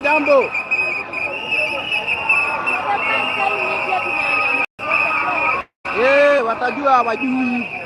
Jambo. Watajua hawajui.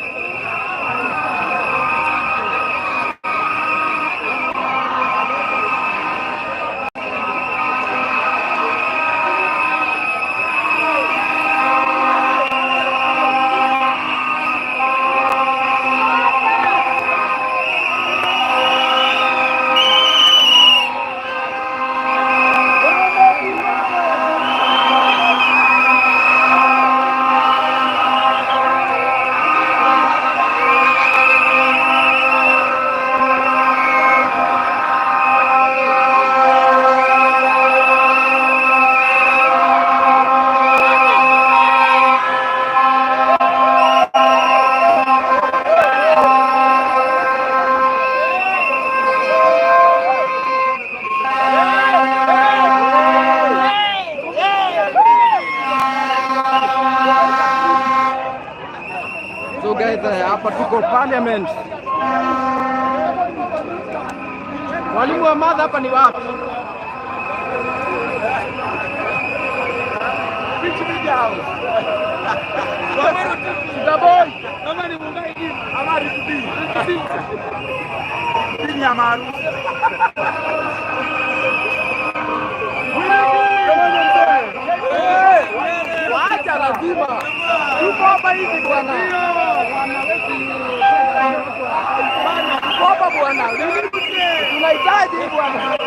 So guys, hapa tuko Parliament. Walimu wa madha hapa ni wapi? Daboy, kama ni mungai hivi, amari tubii. Ni amaru. Wacha lazima. Tuko hapa hivi bwana. Tuko hapa bwana. Tunahitaji bwana.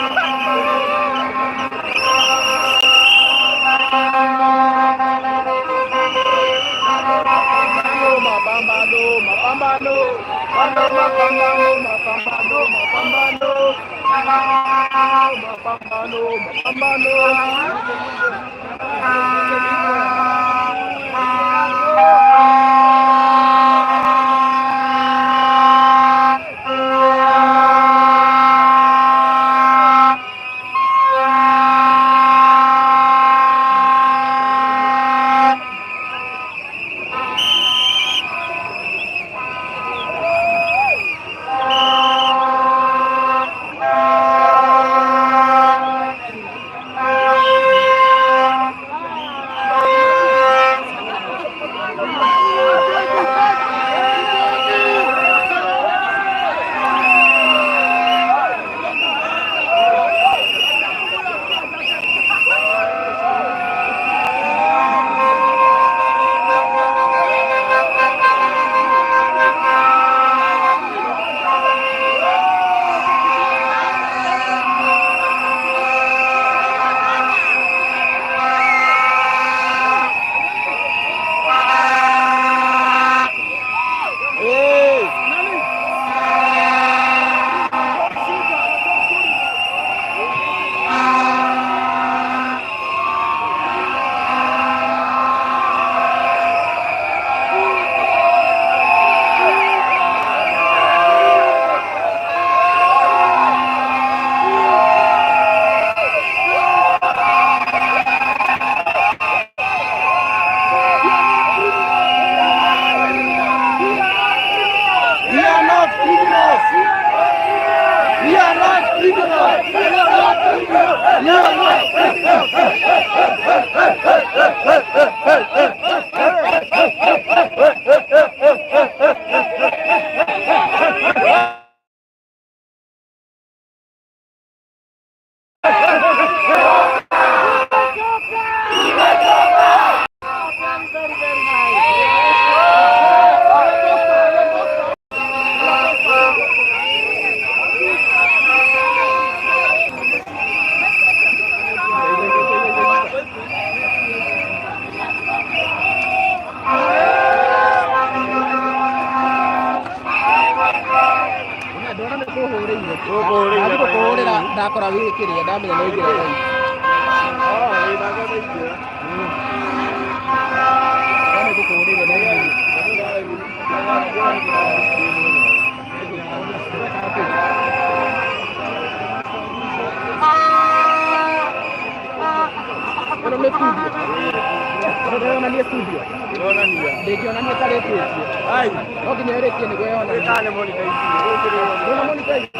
Ndakora wikiria ndamenya no igira gai ndamenya kukurira na igira Pero me estudio. Pero no estudio. De que no me sale que ay, no que me tiene que ver. Dale monetize. No monetize.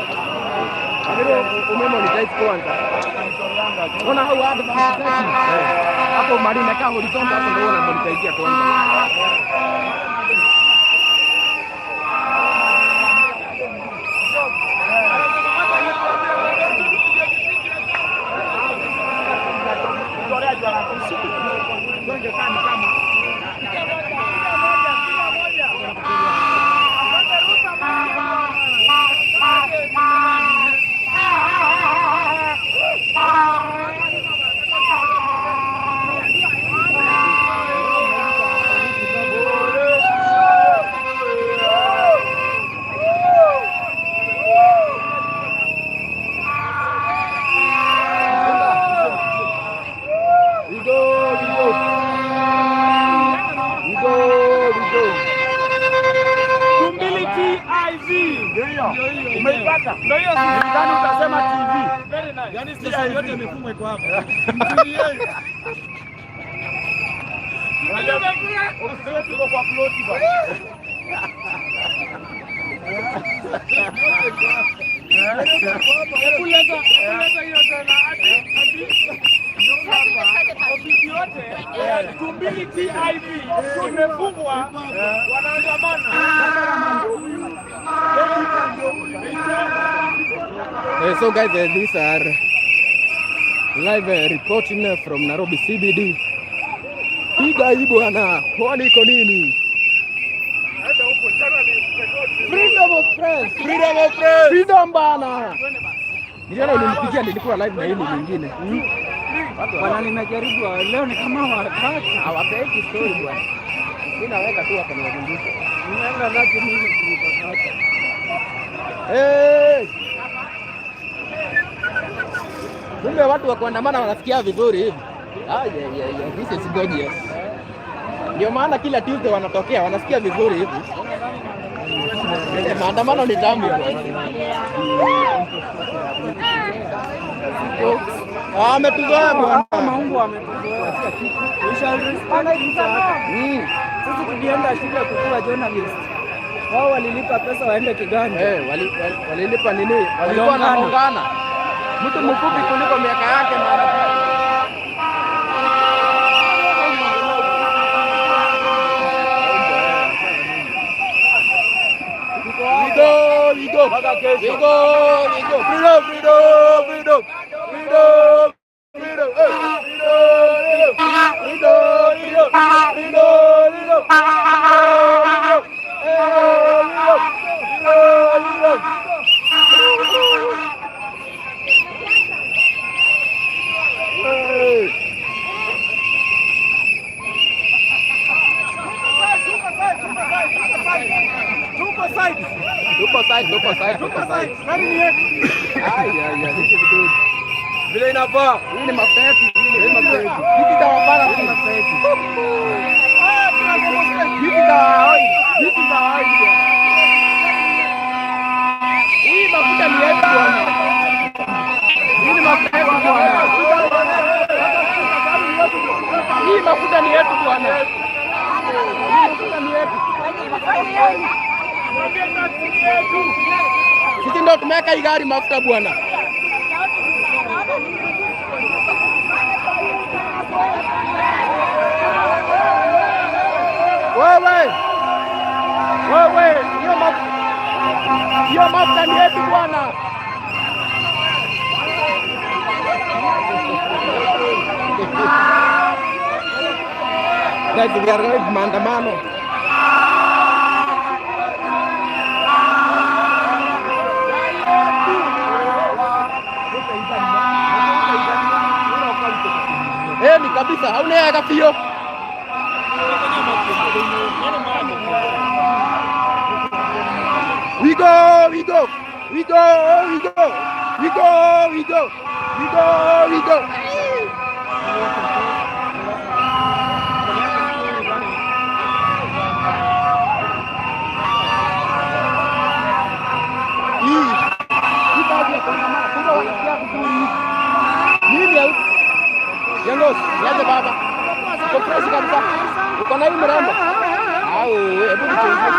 A ver, ¿cómo monetize cuánto? Ona hau advance hapo mali na kao horizontal hapo ndio unamonikia kwanza. Umeipata? Ndio hiyo sidhani utasema TV. Yaani station yote imefungwa iko hapa. Unajua tuko kwa plot bwana. Kuleta hiyo tena hadi ofisi yote Tumbili TIV imefungwa, wanaandamana. So guys, these are live reporting from Nairobi CBD. Piga hii bwana, kwani iko nini? Freedom of press, freedom of press, freedom bana. Niliona ulinipigia, nilikuwa live na hili nyingine. Bwana, nimejaribu leo ni kama watatu. Hawapeki story bwana. Mimi naweka tu hapa niwakumbushe. Nimeenda nacho mimi tulipata. Kumbe watu wa kuandamana wanasikia vizuri hivi. This is gorgeous. Ndio maana kila Tuesday wanatokea, wanasikia vizuri hivi. Maandamano ni tamu bwana. Ametuzoea bwana. Maungu ametuzoea. We shall respect each other. Sisi tulienda shule kukua journalist. Wao walilipa pesa waende Kiganja. Walilipa nini? Walikuwa wanaungana. Mtu mfupi kuliko miaka yake na We go. Freedom. Tuko side. Vile inafaa. Hii ni mafuta yetu. Hiki tawabara kwa mafuta yetu. Hiki tawai. Hii mafuta ni yetu bwana. Hii mafuta yetu bwana. Hii mafuta ni yetu bwana. Sisi ndo tumeweka hii gari mafuta bwana. Wewe, hiyo mafuta ni yetu bwana. Guys, we are going maandamano. Ni kabisa, hauna ya kapio. We go. Yaje baba. Uko fresh kabisa. Uko na hii mrembo. Au hebu nichunguze.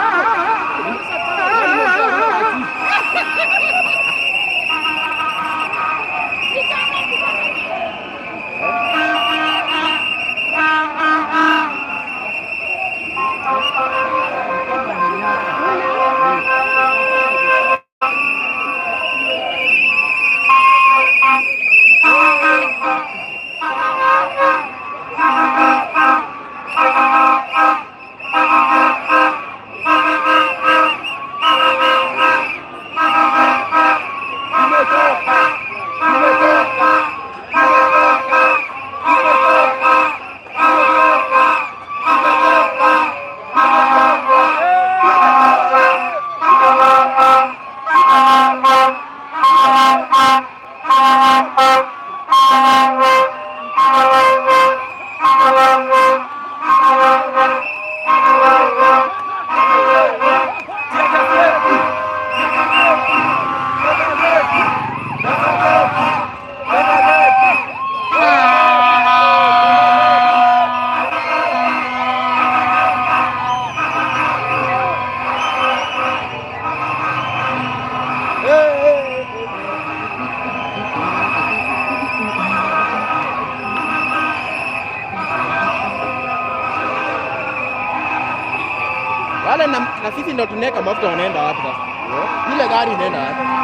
pale na sisi ndo tunaweka mafuta, wanaenda wapi sasa? Ile gari inaenda wapi?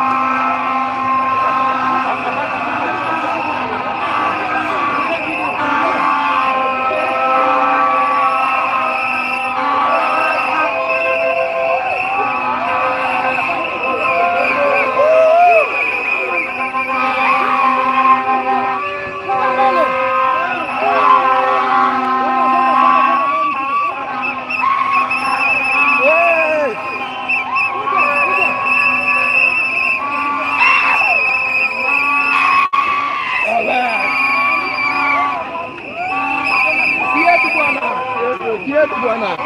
Bwana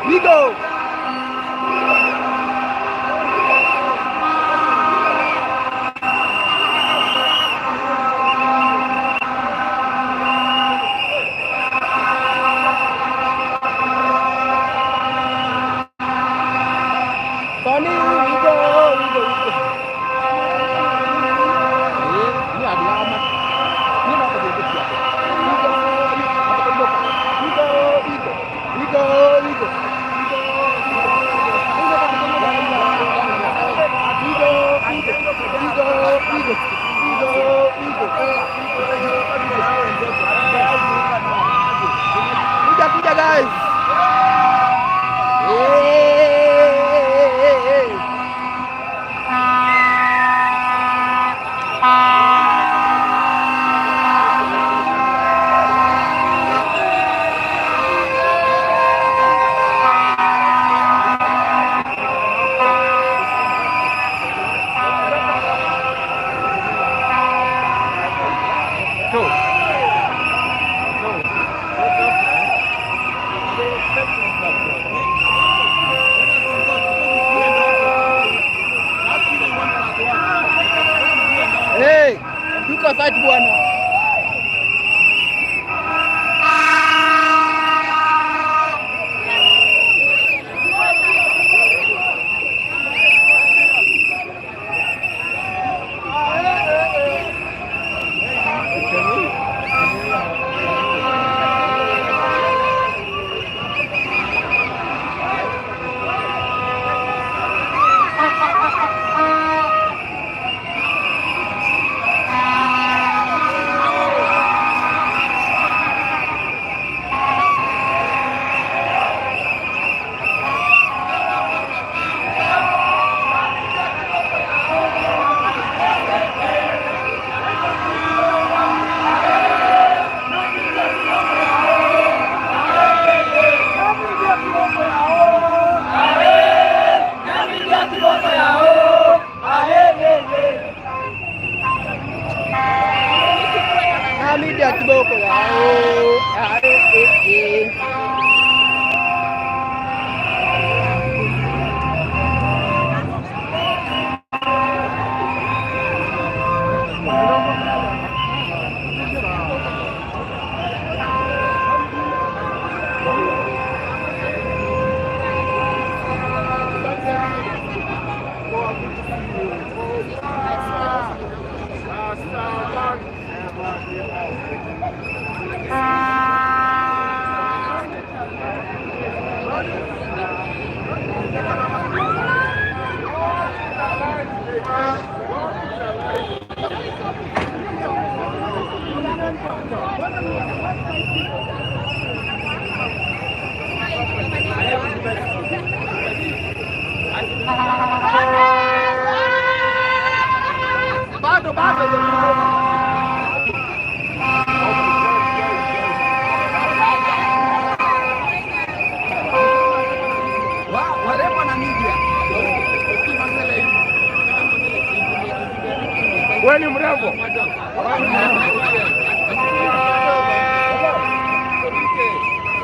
we go. Tony, we go. Ini ada lama. Ini apa dia buat? We go. Kuja guys.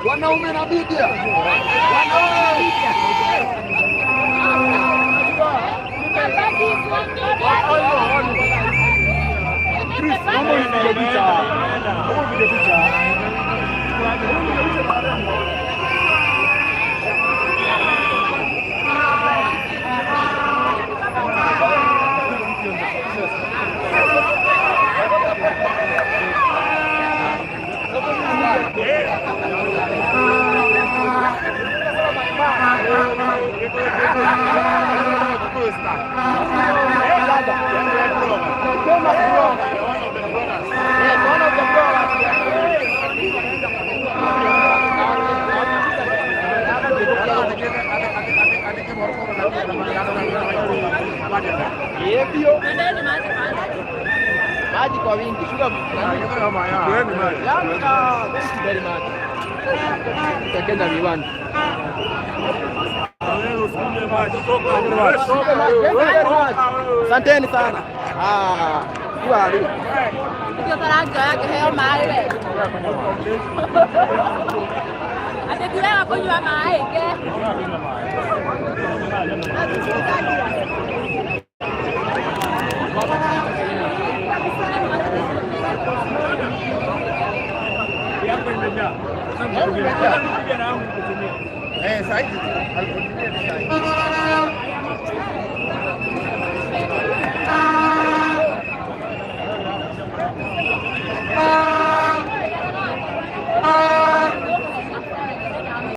Wanaume na media. Maji kwa wingi. Very much. Kenya we want. Asanteni sana. Ndio taranga yake heo mai we. Atakiwa kunywa mai ke. Saizi